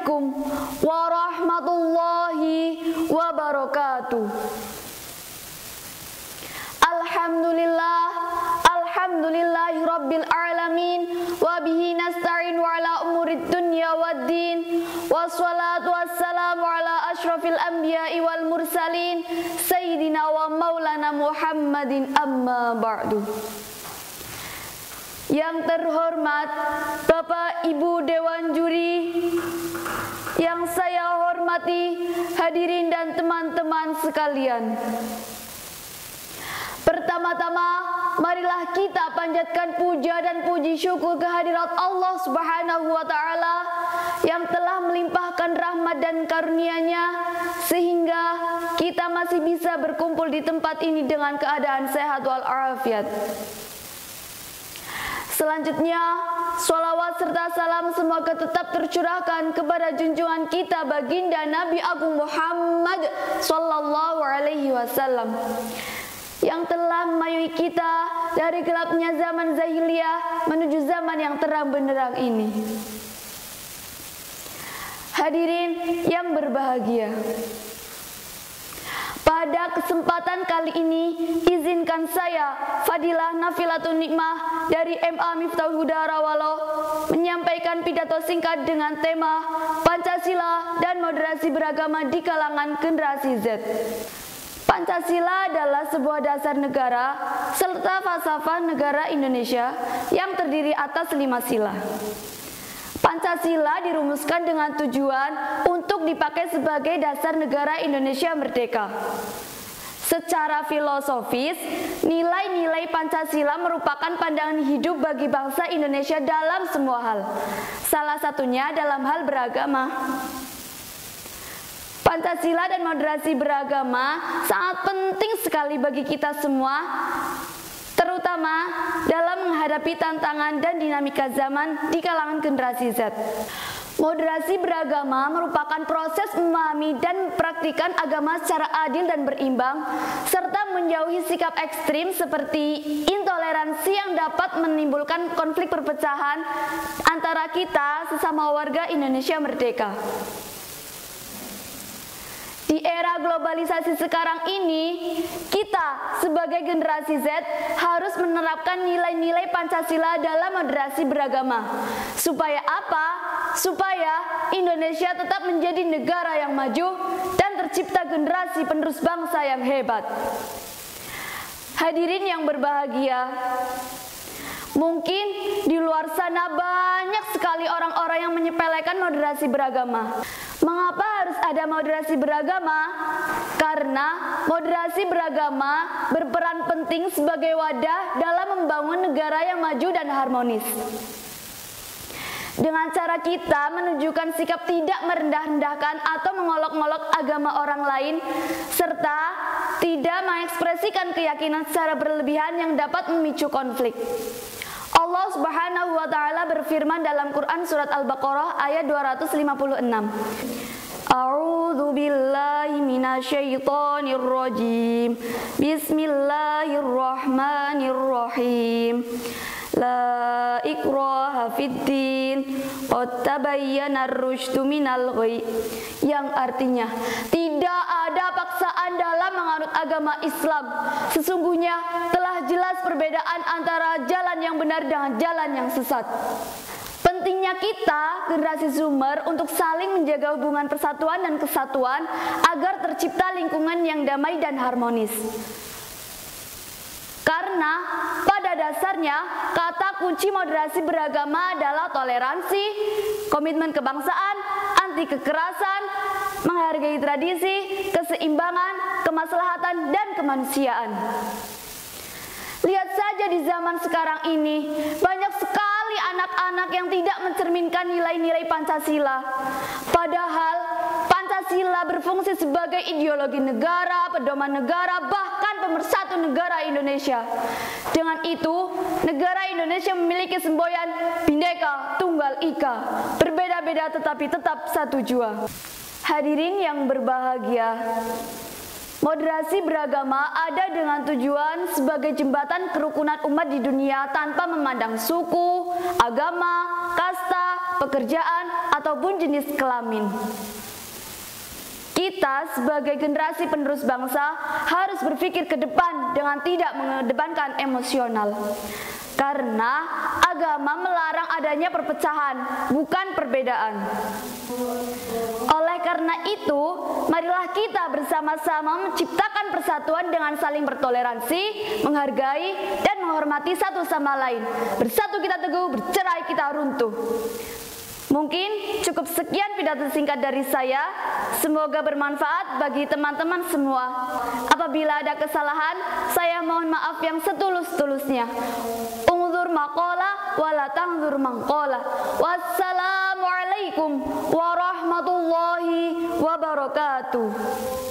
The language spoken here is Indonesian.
Assalamualaikum warahmatullahi wabarakatuh. Alhamdulillahi rabbil alamin, wabihi nasta'in wa ala umurid dunya waddin, wassalatu wassalamu ala ashrafil anbiya'i wal mursalin, sayyidina wa maulana Muhammadin, amma ba'du. Yang terhormat Bapak Ibu Dewan Juri, yang saya hormati, hadirin dan teman-teman sekalian. Pertama-tama, marilah kita panjatkan puja dan puji syukur kehadirat Allah Subhanahu wa Ta'ala yang telah melimpahkan rahmat dan karunia-Nya sehingga kita masih bisa berkumpul di tempat ini dengan keadaan sehat walafiat. Selanjutnya, sholawat serta salam semoga tetap tercurahkan kepada junjungan kita baginda Nabi Agung Muhammad Sallallahu Alaihi Wasallam yang telah memayui kita dari gelapnya zaman jahiliyah menuju zaman yang terang benderang ini. Hadirin yang berbahagia, pada kesempatan kali ini izinkan saya Fadilah Nafilatun Nikmah dari MA Miftahul Huda Rawalo menyampaikan pidato singkat dengan tema Pancasila dan Moderasi Beragama di kalangan generasi Z. Pancasila adalah sebuah dasar negara serta falsafah negara Indonesia yang terdiri atas 5 sila. Pancasila dirumuskan dengan tujuan untuk dipakai sebagai dasar negara Indonesia merdeka. Secara filosofis, nilai-nilai Pancasila merupakan pandangan hidup bagi bangsa Indonesia dalam semua hal. Salah satunya dalam hal beragama. Pancasila dan moderasi beragama sangat penting sekali bagi kita semua, terutama dalam menghadapi tantangan dan dinamika zaman di kalangan generasi Z. Moderasi beragama merupakan proses memahami dan mempraktikkan agama secara adil dan berimbang, serta menjauhi sikap ekstrim seperti intoleransi yang dapat menimbulkan konflik perpecahan antara kita sesama warga Indonesia merdeka. Di era globalisasi sekarang ini, kita sebagai generasi Z harus menerapkan nilai-nilai Pancasila dalam moderasi beragama. Supaya apa? Supaya Indonesia tetap menjadi negara yang maju dan tercipta generasi penerus bangsa yang hebat. Hadirin yang berbahagia, mungkin di luar sana banyak sekali orang-orang yang menyepelekan moderasi beragama. Mengapa harus ada moderasi beragama? Karena moderasi beragama berperan penting sebagai wadah dalam membangun negara yang maju dan harmonis. Dengan cara kita menunjukkan sikap tidak merendah-rendahkan atau mengolok-olok agama orang lain, serta tidak mengekspresikan keyakinan secara berlebihan yang dapat memicu konflik. Allah Subhanahu wa Ta'ala berfirman dalam Quran surat Al-Baqarah ayat 256. A'udzu billahi minasyaitonir rajim. Bismillahirrahmanirrahim. La ikraha fiddin, qad tabayyana ar-rusydu minal ghayy. Yang artinya, tidak ada paksaan dalam menganut agama Islam. Sesungguhnya telah jelas perbedaan antara jalan yang benar dengan jalan yang sesat. Pentingnya kita, generasi Zoomer, untuk saling menjaga hubungan persatuan dan kesatuan agar tercipta lingkungan yang damai dan harmonis. Karena pada dasarnya kata kunci moderasi beragama adalah toleransi, komitmen kebangsaan, anti kekerasan, menghargai tradisi, keseimbangan, kemaslahatan, dan kemanusiaan. Lihat saja di zaman sekarang ini, banyak sekali anak-anak yang tidak mencerminkan nilai-nilai Pancasila. Padahal Pancasila berfungsi sebagai ideologi negara, pedoman negara, bahkan pemersatu negara Indonesia. Dengan itu, negara Indonesia memiliki semboyan Bhinneka Tunggal Ika, berbeda-beda tetapi tetap satu jua. Hadirin yang berbahagia, moderasi beragama ada dengan tujuan sebagai jembatan kerukunan umat di dunia tanpa memandang suku, agama, kasta, pekerjaan, ataupun jenis kelamin. Kita sebagai generasi penerus bangsa harus berpikir ke depan dengan tidak mengedepankan emosional. Karena agama melarang adanya perpecahan, bukan perbedaan. Oleh karena itu, marilah kita bersama-sama menciptakan persatuan dengan saling bertoleransi, menghargai, dan menghormati satu sama lain. Bersatu kita teguh, bercerai kita runtuh. Mungkin cukup sekian pidato singkat dari saya. Semoga bermanfaat bagi teman-teman semua. Apabila ada kesalahan, saya mohon maaf yang setulus-tulusnya. Unzur maqala wala tanzur maqala. Wassalamualaikum warahmatullahi wabarakatuh.